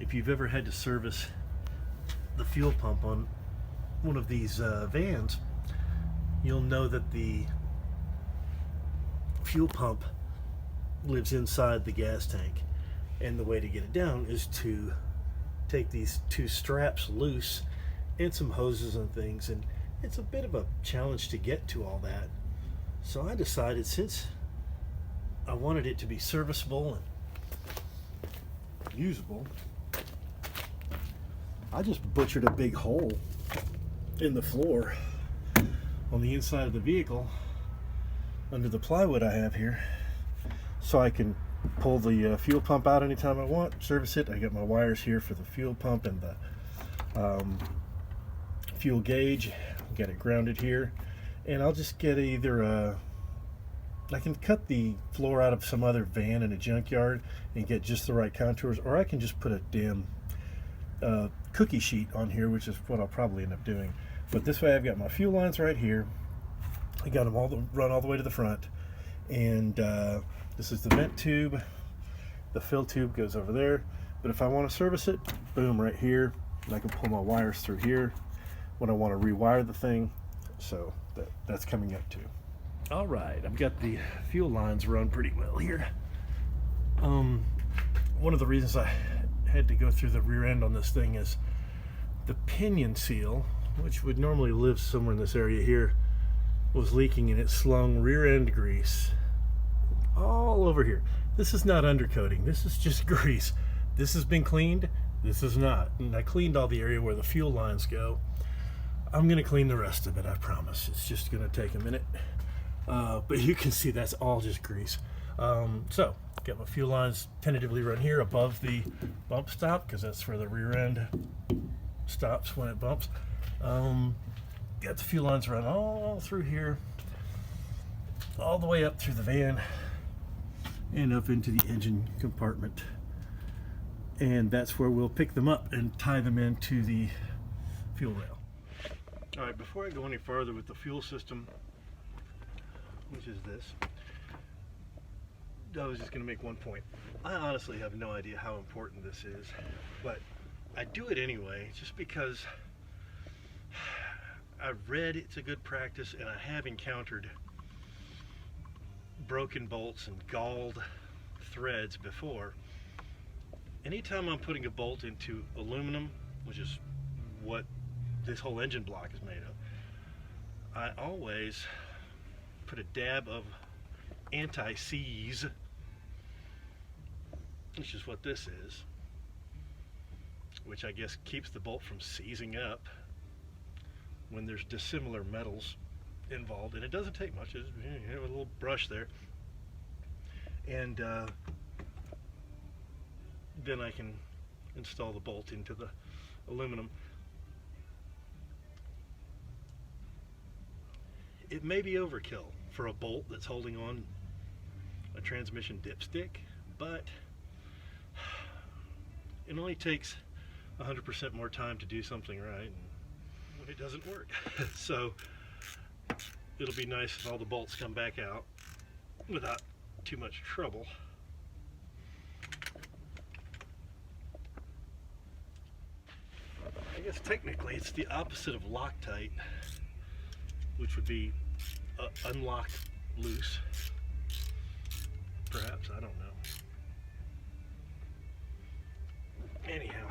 if you've ever had to service the fuel pump on one of these vans, you'll know that the fuel pump lives inside the gas tank, and the way to get it down is to take these two straps loose and some hoses and things, and it's a bit of a challenge to get to all that. So I decided, since I wanted it to be serviceable and usable, I just butchered a big hole in the floor on the inside of the vehicle under the plywood I have here, so I can pull the fuel pump out anytime I want, service it. I got my wires here for the fuel pump and the fuel gauge. Get it grounded here, and I'll just get either I can cut the floor out of some other van in a junkyard and get just the right contours, or I can just put a damn cookie sheet on here, which is what I'll probably end up doing. But this way I've got my fuel lines right here. I got them run all the way to the front, and this is the vent tube. The fill tube goes over there, but if I want to service it, boom, right here, and I can pull my wires through here when I want to rewire the thing. So that's coming up too. All right, I've got the fuel lines run pretty well here. One of the reasons I had to go through the rear end on this thing is the pinion seal, which would normally live somewhere in this area here, was leaking, and it slung rear end grease all over here. This is not undercoating, this is just grease. This has been cleaned, this is not. And I cleaned all the area where the fuel lines go. I'm gonna clean the rest of it, I promise. It's just gonna take a minute. But you can see that's all just grease. So, got my fuel lines tentatively run here above the bump stop, because that's where the rear end stops when it bumps. Got the fuel lines run all through here, all the way up through the van and up into the engine compartment. And that's where we'll pick them up and tie them into the fuel rail. All right, before I go any farther with the fuel system, which is this, I was just going to make one point. I honestly have no idea how important this is, but I do it anyway, just because I've read it's a good practice, and I have encountered broken bolts and galled threads before. Anytime I'm putting a bolt into aluminum, which is what this whole engine block is made of, I always put a dab of anti-seize, which is what this is, which I guess keeps the bolt from seizing up when there's dissimilar metals involved. And it doesn't take much, you have a little brush there, and then I can install the bolt into the aluminum. It may be overkill for a bolt that's holding on a transmission dipstick, but it only takes 100% more time to do something right when it doesn't work. So it'll be nice if all the bolts come back out without too much trouble. I guess technically it's the opposite of Loctite, which would be unlock loose, perhaps, I don't know. Anyhow,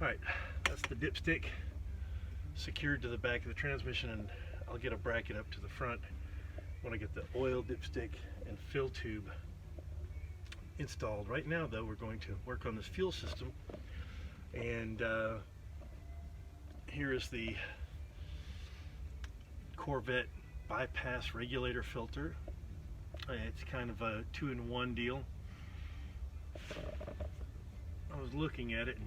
all right, that's the dipstick secured to the back of the transmission, and I'll get a bracket up to the front when I get the oil dipstick and fill tube installed. Right now though, we're going to work on this fuel system, and here is the Corvette bypass regulator filter. It's kind of a 2-in-1 deal. I was looking at it, and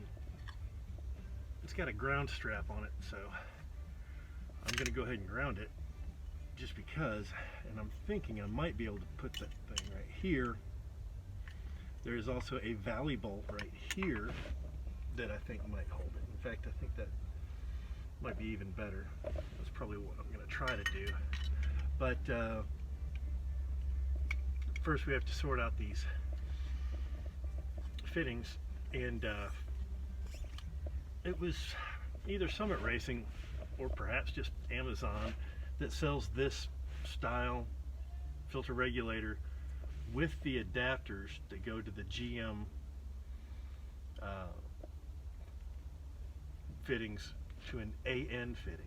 it's got a ground strap on it, so I'm going to go ahead and ground it just because, and I'm thinking I might be able to put that thing right here. There is also a valley bolt right here that I think might hold it. In fact, I think that might be even better. That's probably what I'm going to try to do. But first we have to sort out these fittings And it was either Summit Racing or perhaps just Amazon that sells this style filter regulator with the adapters that go to the GM fittings to an AN fitting.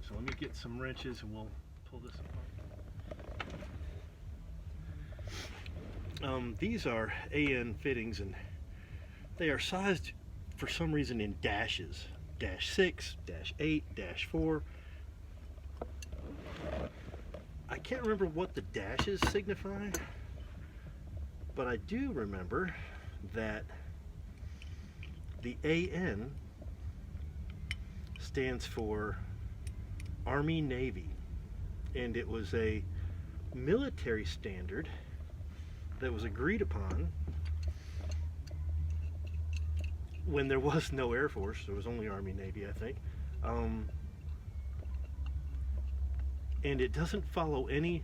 So let me get some wrenches and we'll pull this apart. These are AN fittings, and they are sized for some reason in dashes. Dash 6, dash 8, dash 4. I can't remember what the dashes signify, but I do remember that the AN stands for Army Navy, and it was a military standard that was agreed upon when there was no Air Force. There was only Army Navy, I think. And it doesn't follow any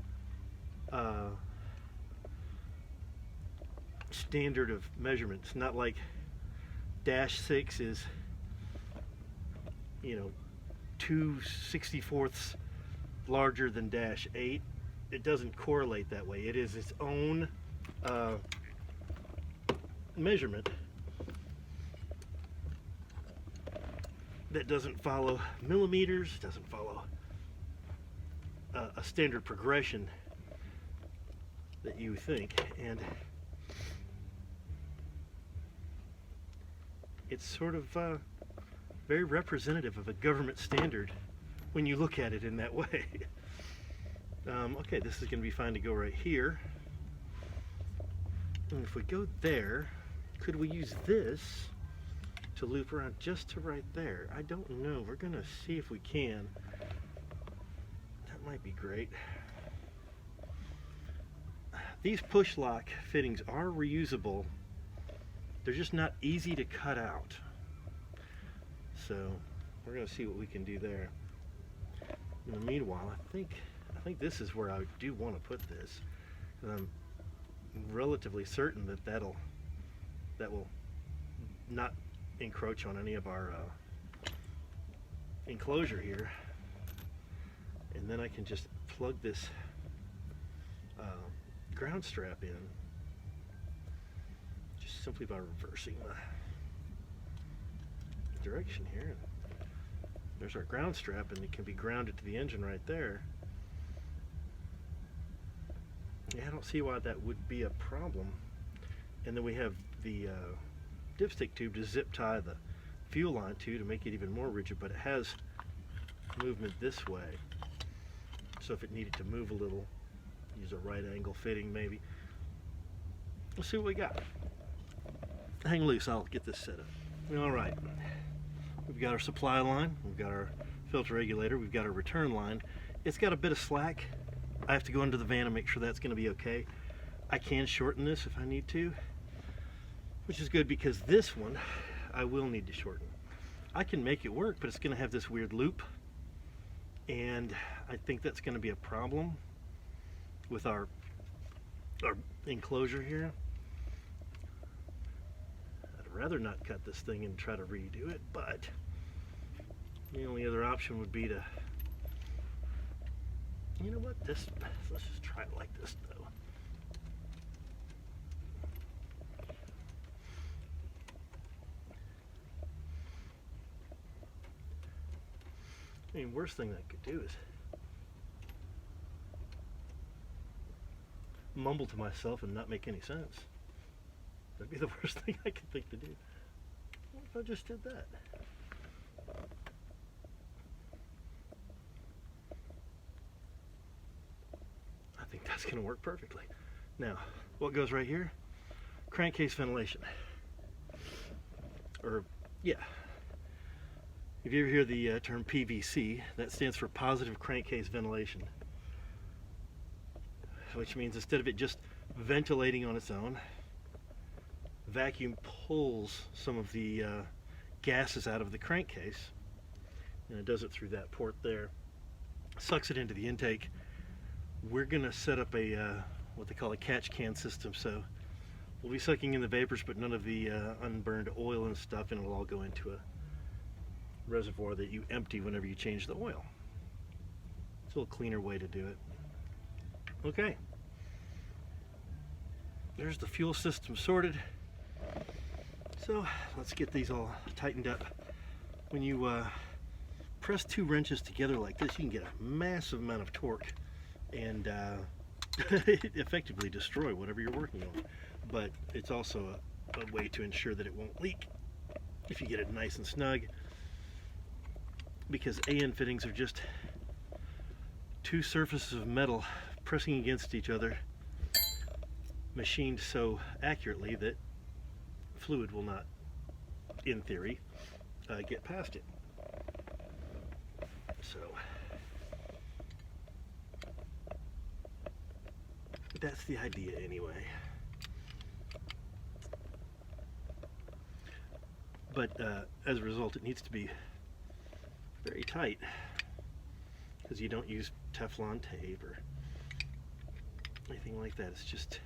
standard of measurements. Not like dash 6 is, 2/64 larger than dash 8. It doesn't correlate that way. It is its own measurement that doesn't follow millimeters, doesn't follow a standard progression that you think, and it's sort of very representative of a government standard when you look at it in that way. Okay, this is going to be fine to go right here. And if we go there, could we use this to loop around just to right there? I don't know. We're going to see if we can. That might be great. These push lock fittings are reusable. They're just not easy to cut out. So we're going to see what we can do there. In the meanwhile, I think this is where I do want to put this. I'm relatively certain that that will not encroach on any of our enclosure here, and then I can just plug this ground strap in just simply by reversing the direction here. There's our ground strap, and it can be grounded to the engine right there. Yeah, I don't see why that would be a problem. And then we have the dipstick tube to zip tie the fuel line to make it even more rigid, but it has movement this way. So if it needed to move a little, use a right angle fitting maybe. Let's see what we got. Hang loose, I'll get this set up. All right, we've got our supply line, we've got our filter regulator, we've got our return line. It's got a bit of slack. I have to go into the van and make sure that's going to be okay. I can shorten this if I need to, which is good because this one I will need to shorten. I can make it work, but it's going to have this weird loop, and I think that's going to be a problem with our enclosure here. I'd rather not cut this thing and try to redo it, but the only other option would be to, you know what, let's just try it like this though. I mean, worst thing I could do is mumble to myself and not make any sense. That'd be the worst thing I could think to do. What if I just did that? I think that's going to work perfectly. Now, what goes right here? Crankcase ventilation. Or, yeah. If you ever hear the term PVC, that stands for positive crankcase ventilation. Which means instead of it just ventilating on its own, vacuum pulls some of the gases out of the crankcase, and it does it through that port there. Sucks it into the intake. We're going to set up a what they call a catch can system, so will be sucking in the vapors, but none of the unburned oil and stuff, and it'll all go into a reservoir that you empty whenever you change the oil. It's a little cleaner way to do it. Okay. There's the fuel system sorted. So let's get these all tightened up. When you press two wrenches together like this, you can get a massive amount of torque and effectively destroy whatever you're working on. But it's also a way to ensure that it won't leak if you get it nice and snug, because AN fittings are just two surfaces of metal pressing against each other, machined so accurately that fluid will not, in theory, get past it. So that's the idea anyway. But as a result, it needs to be very tight, because you don't use Teflon tape or anything like that. It's just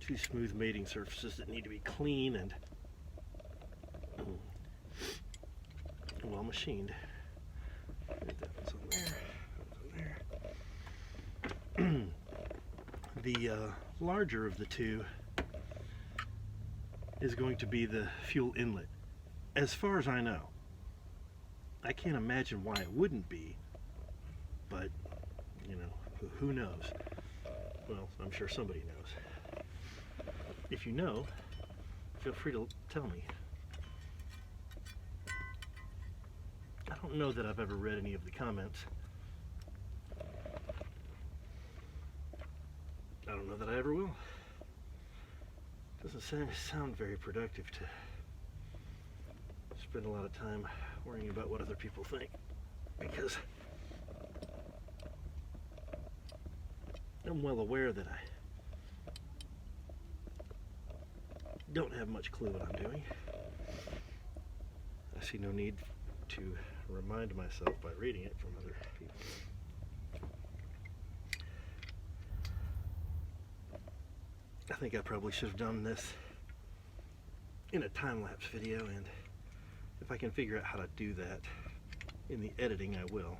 two smooth mating surfaces that need to be clean and well machined. That one's on there. That one's on there. The larger of the two is going to be the fuel inlet. As far as I know, I can't imagine why it wouldn't be, but you know, who knows? Well, I'm sure somebody knows. If you know, feel free to tell me. I don't know that I've ever read any of the comments. I don't know that I ever will. Doesn't sound very productive to spend a lot of time worrying about what other people think, because I'm well aware that I don't have much clue what I'm doing. I see no need to remind myself by reading it from other people. I think I probably should have done this in a time-lapse video, and if I can figure out how to do that in the editing, I will.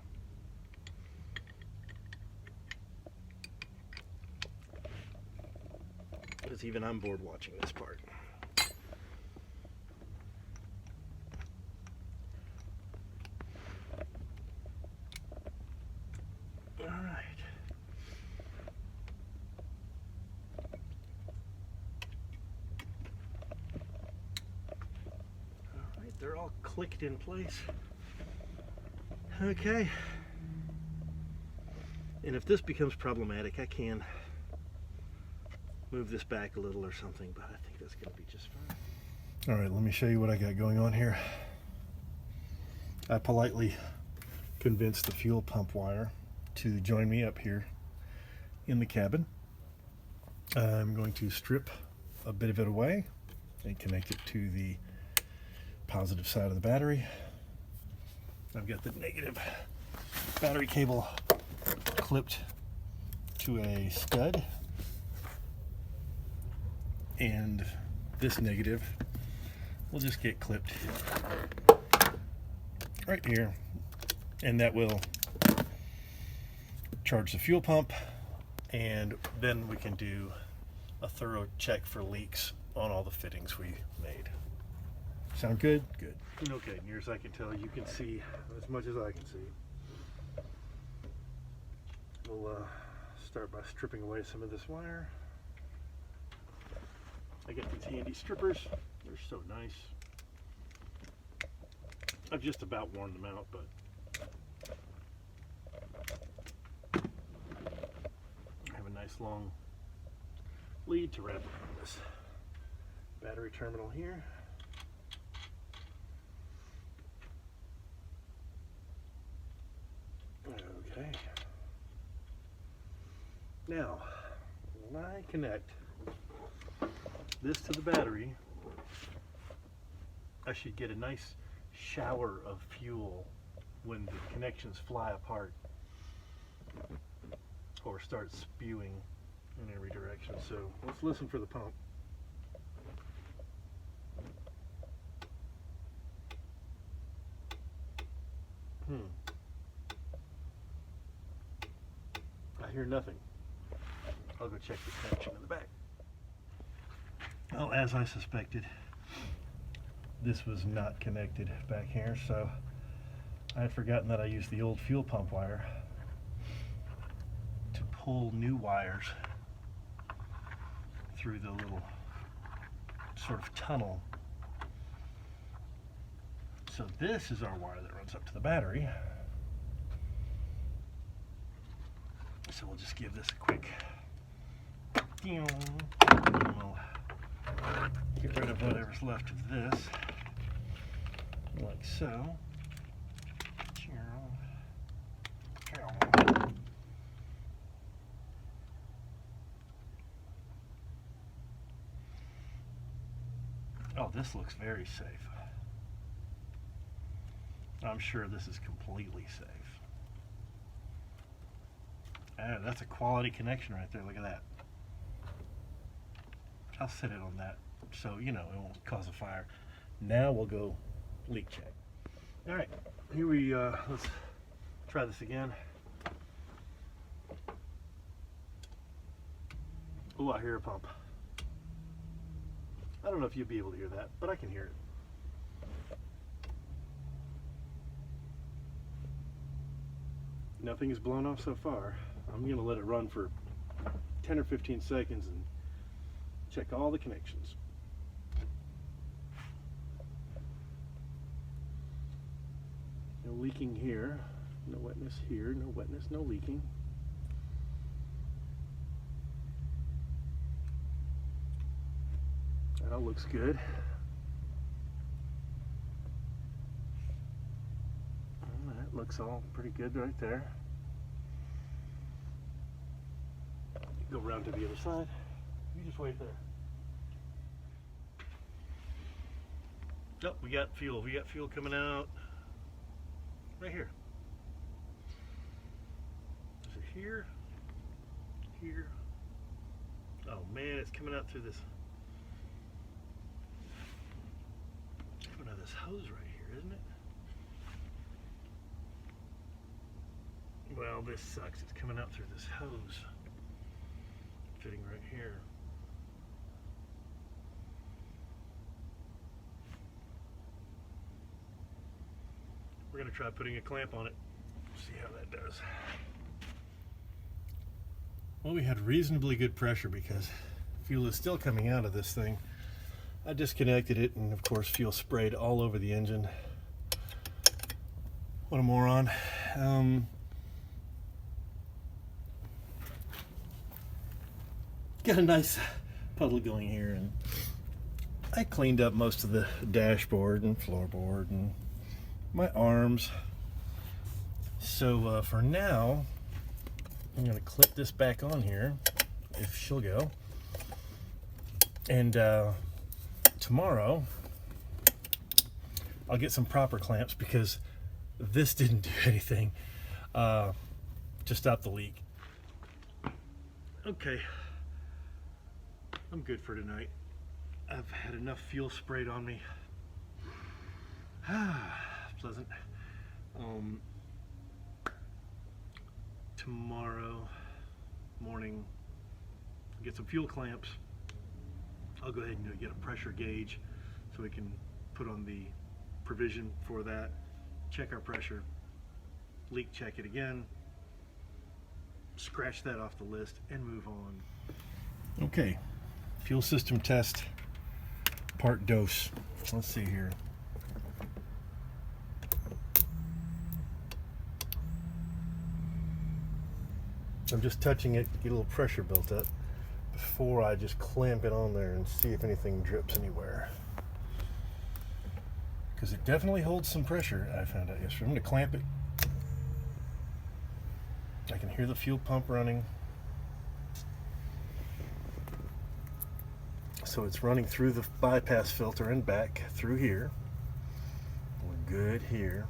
Because even I'm bored watching this part. They're all clicked in place. Okay. And if this becomes problematic, I can move this back a little or something, but I think that's going to be just fine. All right, let me show you what I got going on here. I politely convinced the fuel pump wire to join me up here in the cabin. I'm going to strip a bit of it away and connect it to the positive side of the battery. I've got the negative battery cable clipped to a stud, and this negative will just get clipped right here, and that will charge the fuel pump, and then we can do a thorough check for leaks on all the fittings we made. Sound good? Good. Okay, near as I can tell, you can see as much as I can see. We'll start by stripping away some of this wire. I got these handy strippers. They're so nice. I've just about worn them out, but I have a nice long lead to wrap around this battery terminal here. Okay. Now, when I connect this to the battery, I should get a nice shower of fuel when the connections fly apart or start spewing in every direction. So let's listen for the pump. I hear nothing. I'll go check the connection in the back. Well, as I suspected, this was not connected back here, so I had forgotten that I used the old fuel pump wire to pull new wires through the little sort of tunnel. So this is our wire that runs up to the battery. So we'll just give this a quick and we'll get rid of whatever's left of this, like so. Oh, this looks very safe. I'm sure this is completely safe. That's a quality connection right there. Look at that. I'll set it on that so you know it won't cause a fire. Now we'll go leak check. All right, here we let's try this again. Oh, I hear a pump. I don't know if you'll be able to hear that, but I can hear it. Nothing is blown off so far. I'm going to let it run for 10 or 15 seconds and check all the connections. No leaking here, no wetness here, no wetness, no leaking. That all looks good. That looks all pretty good right there. Go around to the other side. You just wait there. Oh, we got fuel. We got fuel coming out right here. Is it here? Here? Oh man, it's coming out through this. It's coming out of this hose right here, isn't it? Well, this sucks. It's coming out through this hose. Fitting right here. We're going to try putting a clamp on it. See how that does. Well, we had reasonably good pressure because fuel is still coming out of this thing. I disconnected it and of course fuel sprayed all over the engine. What a moron. Got a nice puddle going here, and I cleaned up most of the dashboard and floorboard and my arms. So for now, I'm going to clip this back on here, if she'll go. And tomorrow, I'll get some proper clamps because this didn't do anything to stop the leak. Okay. I'm good for tonight. I've had enough fuel sprayed on me. Pleasant. Tomorrow morning, get some fuel clamps. I'll go ahead and get a pressure gauge so we can put on the provision for that. Check our pressure, leak check it again, scratch that off the list, and move on. Okay. Fuel system test, part dose. Let's see here. I'm just touching it to get a little pressure built up before I just clamp it on there and see if anything drips anywhere. Because it definitely holds some pressure, I found out yesterday. I'm going to clamp it. I can hear the fuel pump running. So it's running through the bypass filter and back through here. We're good here.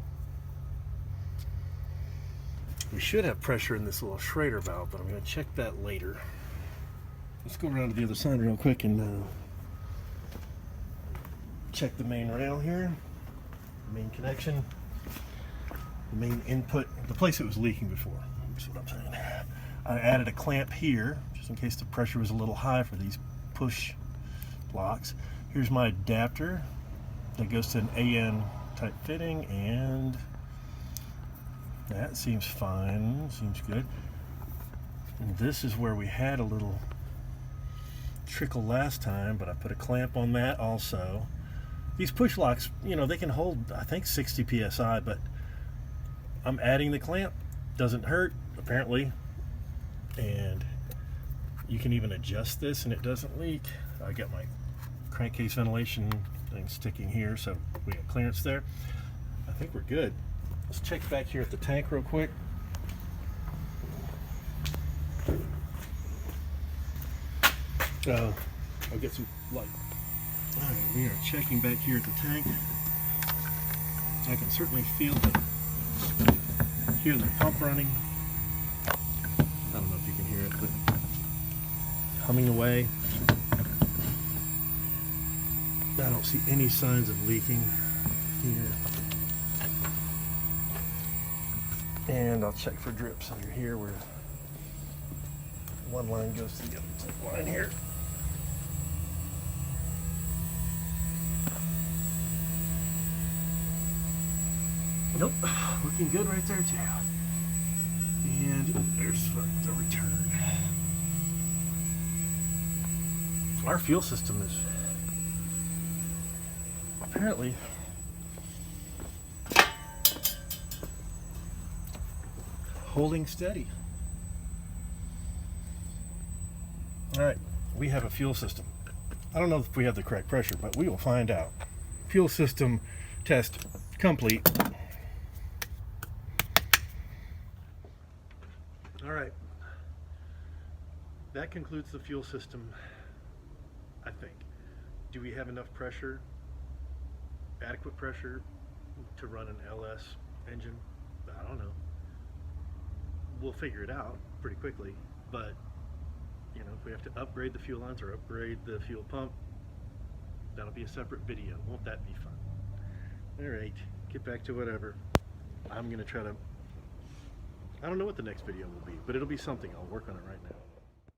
We should have pressure in this little Schrader valve, but I'm going to check that later. Let's go around to the other side real quick and check the main rail here. Main connection. the main input, the place it was leaking before. That's what I'm saying. I added a clamp here, just in case the pressure was a little high for these push locks. Here's my adapter that goes to an AN type fitting, and that seems fine, seems good. And this is where we had a little trickle last time, but I put a clamp on that also. These push locks, you know, they can hold, I think, 60 psi, but I'm adding the clamp. Doesn't hurt, apparently. And you can even adjust this and it doesn't leak. I got my crankcase ventilation thing sticking here, so we have clearance there. I think we're good. Let's check back here at the tank real quick. I'll get some light. All right, we are checking back here at the tank. I can certainly hear the pump running. I don't know if you can hear it, but humming away. I don't see any signs of leaking here. And I'll check for drips under here where one line goes to the other line here. Nope, looking good right there too. And there's the return. Our fuel system is apparently holding steady. All right, we have a fuel system. I don't know if we have the correct pressure, but we will find out. Fuel system test complete. All right, that concludes the fuel system, I think. Do we have enough pressure, adequate pressure to run an LS engine? I don't know. We'll figure it out pretty quickly, but you know, if we have to upgrade the fuel lines or upgrade the fuel pump, that'll be a separate video. Won't that be fun? All right, get back to whatever. I'm gonna try to, I don't know what the next video will be, but it'll be something. I'll work on it right now.